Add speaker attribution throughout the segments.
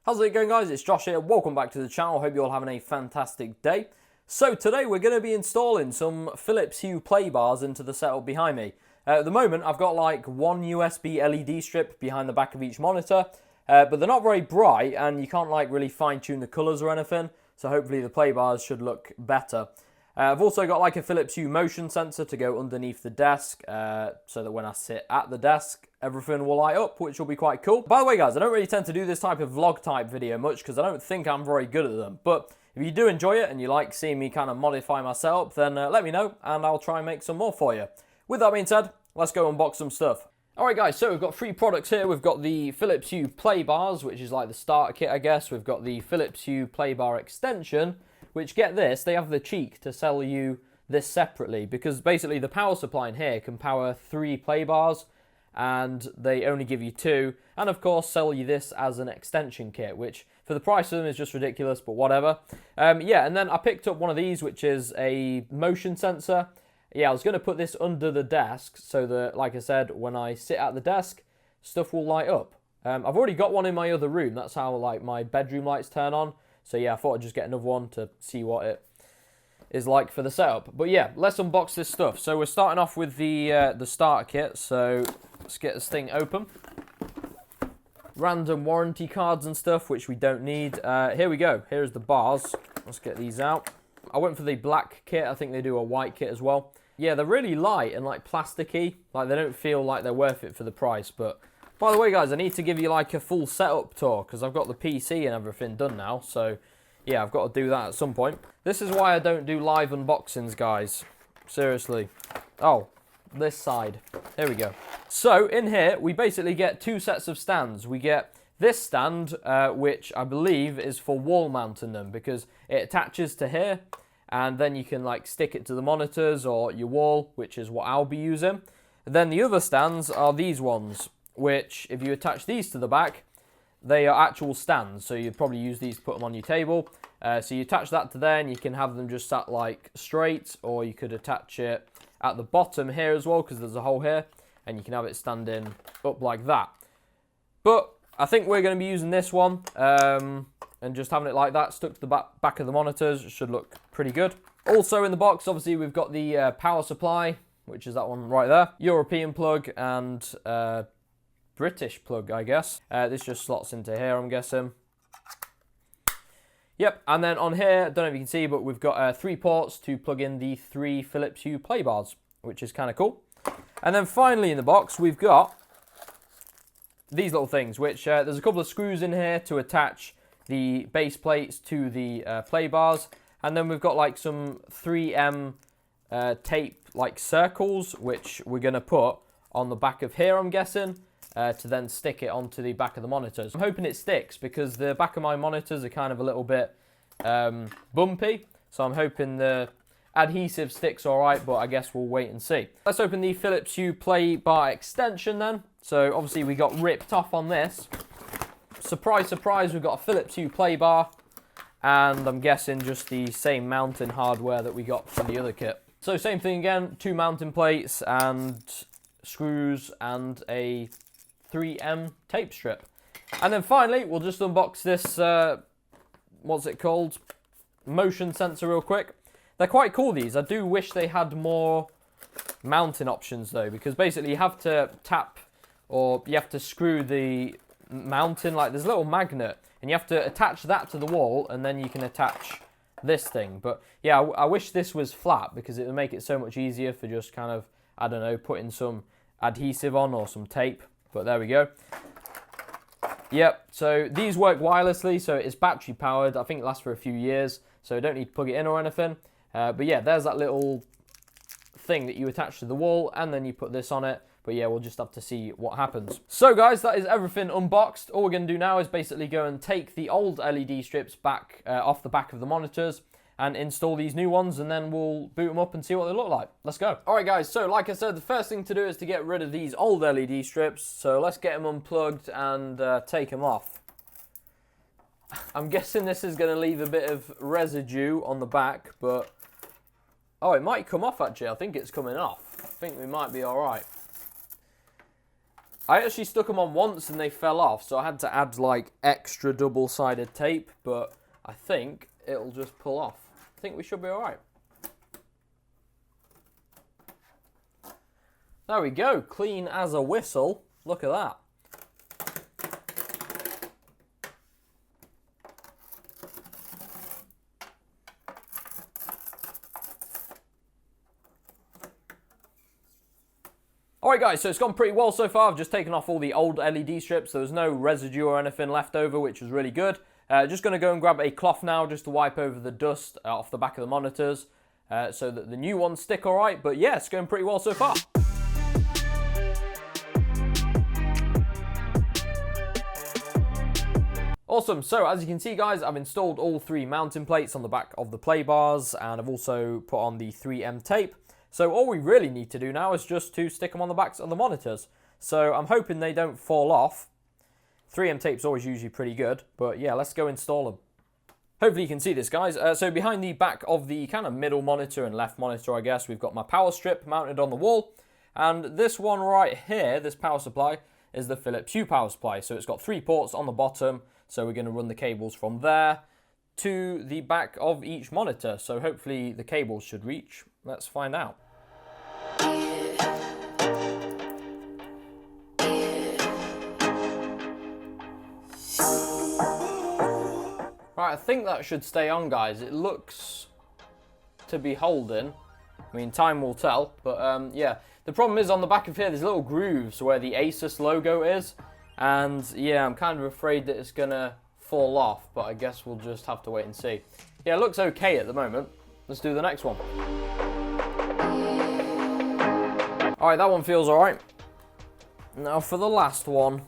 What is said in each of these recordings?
Speaker 1: How's it going, guys? It's Josh here. Welcome back to the channel. Hope you're all having a fantastic day. So today we're going to be installing some Philips Hue Play bars into the setup behind me. At the moment I've got like one USB LED strip behind the back of each monitor, but they're not very bright and you can't like really fine tune the colours or anything, so hopefully the play bars should look better. I've also got like a Philips Hue motion sensor to go underneath the desk, so that when I sit at the desk, everything will light up, which will be quite cool. By the way, guys, I don't really tend to do this type of vlog type video much because I don't think I'm very good at them. But if you do enjoy it and you like seeing me kind of modify my setup, then let me know and I'll try and make some more for you. With that being said, let's go unbox some stuff. Alright guys, so we've got three products here. We've got the Philips Hue Play bars, which is like the starter kit, I guess. We've got the Philips Hue Play bar extension, which, get this, they have the cheek to sell you this separately because basically the power supply in here can power 3 play bars and they only give you 2, and of course sell you this as an extension kit, which for the price of them is just ridiculous, but whatever. Yeah, and then I picked up one of these, which is a motion sensor. Yeah, I was going to put this under the desk so that, like I said, when I sit at the desk, stuff will light up. I've already got one in my other room. That's how like my bedroom lights turn on. So yeah, I thought I'd just get another one to see what it is like for the setup. But yeah, let's unbox this stuff. So we're starting off with the starter kit. So let's get this thing open. Random warranty cards and stuff, which we don't need. Here we go. Here's the bars. Let's get these out. I went for the black kit. I think they do a white kit as well. Yeah, they're really light and like plasticky. Like they don't feel like they're worth it for the price. But by the way, guys, I need to give you like a full setup tour because I've got the PC and everything done now. So yeah, I've got to do that at some point. This is why I don't do live unboxings, guys. Seriously. Oh, this side. Here we go. So in here, we basically get 2 sets of stands. We get this stand, which I believe is for wall mounting them because it attaches to here. And then you can like stick it to the monitors or your wall, which is what I'll be using. And then the other stands are these ones, which if you attach these to the back, they are actual stands. So you'd probably use these to put them on your table. So you attach that to there and you can have them just sat like straight, or you could attach it at the bottom here as well because there's a hole here and you can have it standing up like that. But I think we're going to be using this one and just having it like that stuck to the back of the monitors. It should look pretty good. Also in the box, obviously, we've got the power supply, which is that one right there. European plug and British plug, I guess. This just slots into here, I'm guessing. Yep, and then on here, I don't know if you can see, but we've got 3 ports to plug in the 3 Philips Hue Play bars, which is kind of cool. And then finally in the box, we've got these little things, which there's a couple of screws in here to attach the base plates to the play bars. And then we've got like some 3M tape like circles, which we're going to put on the back of here, I'm guessing, to then stick it onto the back of the monitors. I'm hoping it sticks because the back of my monitors are kind of a little bit bumpy. So I'm hoping the adhesive sticks all right, but I guess we'll wait and see. Let's open the Philips Hue Play bar extension then. So obviously we got ripped off on this. Surprise, surprise, we've got a Philips Hue Play bar. And I'm guessing just the same mounting hardware that we got from the other kit. So same thing again, 2 mounting plates and screws and a 3M tape strip. And then finally, we'll just unbox this, what's it called? Motion sensor real quick. They're quite cool, these. I do wish they had more mounting options though, because basically you have to tap or you have to screw the mounting, like there's a little magnet and you have to attach that to the wall and then you can attach this thing. But yeah, I wish this was flat because it would make it so much easier for just kind of, I don't know, putting some adhesive on or some tape. But there we go. Yep, so these work wirelessly, so it's battery powered. I think it lasts for a few years, so I don't need to plug it in or anything. But yeah, there's that little thing that you attach to the wall and then you put this on it. But yeah, we'll just have to see what happens. So guys, that is everything unboxed. All we're going to do now is basically go and take the old LED strips back off the back of the monitors and install these new ones, and then we'll boot them up and see what they look like. Let's go. All right, guys, so like I said, the first thing to do is to get rid of these old LED strips. So let's get them unplugged and take them off. I'm guessing this is going to leave a bit of residue on the back, but oh, it might come off actually. I think it's coming off. I think we might be all right. I actually stuck them on once and they fell off, so I had to add like extra double-sided tape, but I think it'll just pull off. I think we should be alright. There we go, clean as a whistle. Look at that. Alright guys, so it's gone pretty well so far. I've just taken off all the old LED strips. There was no residue or anything left over, which was really good. Just going to go and grab a cloth now just to wipe over the dust off the back of the monitors so that the new ones stick alright. But yeah, it's going pretty well so far. Awesome, so as you can see guys, I've installed all 3 mounting plates on the back of the play bars, and I've also put on the 3M tape. So all we really need to do now is just to stick them on the backs of the monitors. So I'm hoping they don't fall off. 3M tape's always usually pretty good, but yeah, let's go install them. Hopefully you can see this guys. So behind the back of the kind of middle monitor and left monitor, I guess, we've got my power strip mounted on the wall. And this one right here, this power supply, is the Philips Hue power supply. So it's got 3 ports on the bottom. So we're going to run the cables from there to the back of each monitor. So hopefully the cables should reach. Let's find out. Right, I think that should stay on, guys. It looks to be holding. I mean, time will tell, but yeah. The problem is on the back of here, there's little grooves where the Asus logo is. And yeah, I'm kind of afraid that it's gonna fall off, but I guess we'll just have to wait and see. Yeah, it looks okay at the moment. Let's do the next one. Alright, that one feels alright. Now for the last one.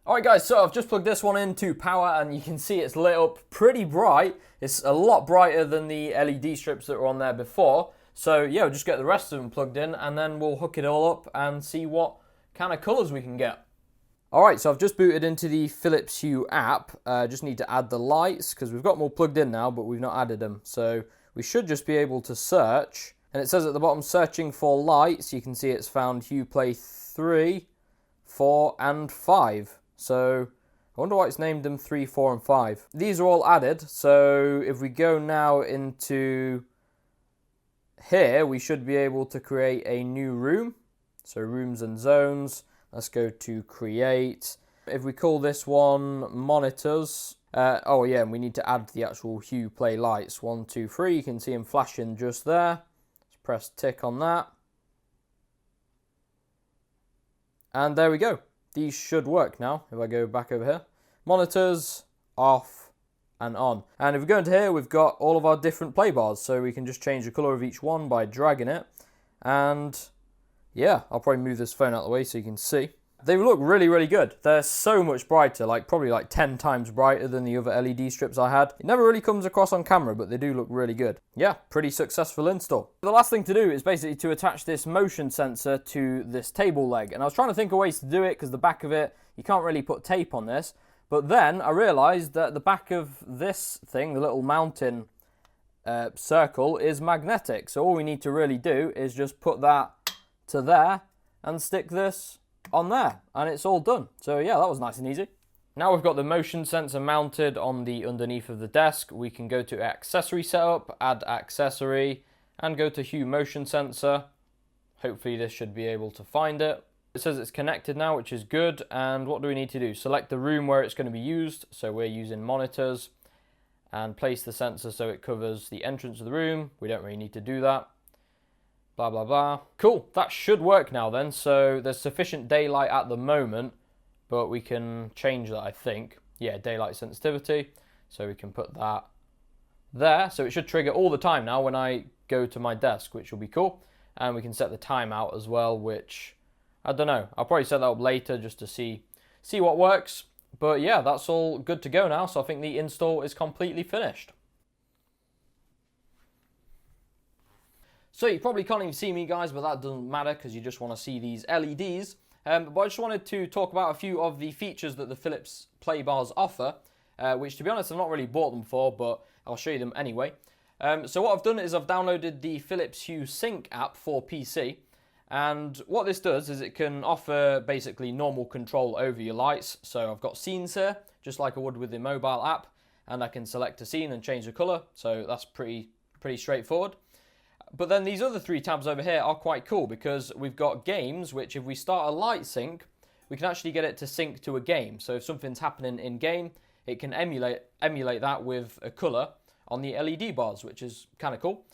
Speaker 1: Alright guys, so I've just plugged this one into power and you can see it's lit up pretty bright. It's a lot brighter than the LED strips that were on there before. So yeah, we'll just get the rest of them plugged in and then we'll hook it all up and see what kind of colours we can get. Alright, so I've just booted into the Philips Hue app. Just need to add the lights because we've got them all plugged in now, but we've not added them. So we should just be able to search. And it says at the bottom, searching for lights. You can see it's found Hue Play 3, 4 and 5. So I wonder why it's named them 3, 4 and 5. These are all added. So if we go now into here, we should be able to create a new room. So rooms and zones. Let's go to create. If we call this one monitors. Oh yeah, and we need to add the actual Hue Play lights. 1, 2, 3. You can see them flashing just there. Let's press tick on that. And there we go. These should work now. If I go back over here. Monitors, off and on. And if we go into here, we've got all of our different play bars. So we can just change the colour of each one by dragging it. And yeah, I'll probably move this phone out of the way so you can see. They look really, really good. They're so much brighter, like probably like 10 times brighter than the other LED strips I had. It never really comes across on camera, but they do look really good. Yeah, pretty successful install. The last thing to do is basically to attach this motion sensor to this table leg. And I was trying to think of ways to do it because the back of it, you can't really put tape on this. But then I realised that the back of this thing, the little mounting circle, is magnetic. So all we need to really do is just put that to there and stick this on there and it's all done. So yeah, that was nice and easy. Now we've got the motion sensor mounted on the underneath of the desk. We can go to accessory setup, add accessory and go to Hue motion sensor. Hopefully this should be able to find it. It says it's connected now, which is good. And what do we need to do? Select the room where it's going to be used. So we're using monitors and place the sensor so it covers the entrance of the room. We don't really need to do that. Blah, blah, blah. Cool, that should work now then. So there's sufficient daylight at the moment, but we can change that, I think. Yeah, daylight sensitivity. So we can put that there. So it should trigger all the time now when I go to my desk, which will be cool. And we can set the timeout as well, which, I don't know. I'll probably set that up later just to see what works. But yeah, that's all good to go now. So I think the install is completely finished. So you probably can't even see me guys, but that doesn't matter because you just want to see these LEDs. But I just wanted to talk about a few of the features that the Philips Play bars offer, which to be honest I've not really bought them for, but I'll show you them anyway. So what I've done is I've downloaded the Philips Hue Sync app for PC, and what this does is it can offer basically normal control over your lights. So I've got scenes here, just like I would with the mobile app, and I can select a scene and change the colour, so that's pretty straightforward. But then these other 3 tabs over here are quite cool, because we've got games, which if we start a light sync, we can actually get it to sync to a game. So if something's happening in game, it can emulate that with a colour on the LED bars, which is kind of cool.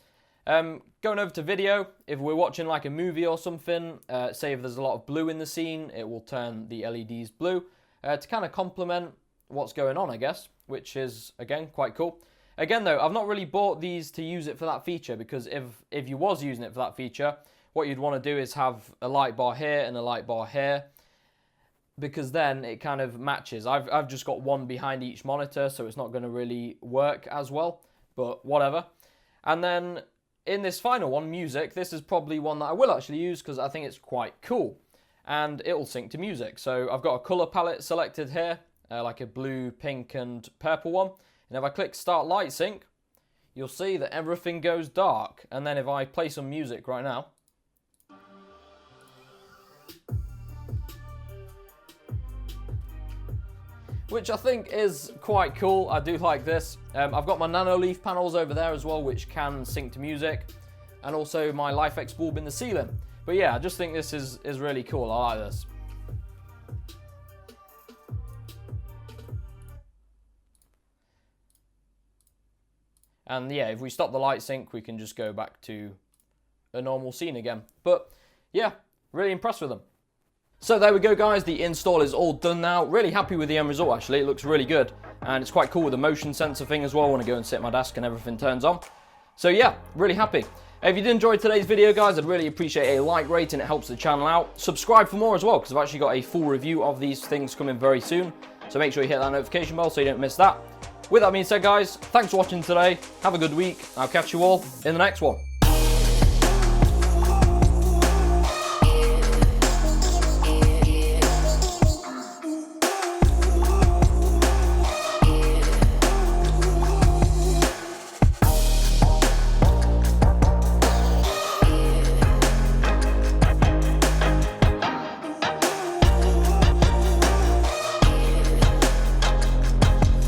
Speaker 1: Going over to video, if we're watching like a movie or something, say if there's a lot of blue in the scene, it will turn the LEDs blue to kind of complement what's going on, I guess, which is, again, quite cool. Again, though, I've not really bought these to use it for that feature, because if you was using it for that feature, what you'd want to do is have a light bar here and a light bar here, because then it kind of matches. I've just got one behind each monitor, so it's not going to really work as well, but whatever. And then in this final one, music, this is probably one that I will actually use because I think it's quite cool, and it'll sync to music. So I've got a colour palette selected here, like a blue, pink and purple one, and if I click start light sync, you'll see that everything goes dark. And then if I play some music right now, which I think is quite cool. I do like this. I've got my nano leaf panels over there as well, which can sync to music, and also my LifeX bulb in the ceiling. But yeah, I just think this is really cool. I like this. And yeah, if we stop the light sync, we can just go back to a normal scene again. But yeah, really impressed with them. So there we go, guys. The install is all done now. Really happy with the end result, actually. It looks really good. And it's quite cool with the motion sensor thing as well when I go and sit at my desk and everything turns on. So yeah, really happy. If you did enjoy today's video, guys, I'd really appreciate a like rating. It helps the channel out. Subscribe for more as well, because I've actually got a full review of these things coming very soon. So make sure you hit that notification bell so you don't miss that. With that being said, guys, thanks for watching today. Have a good week. I'll catch you all in the next one.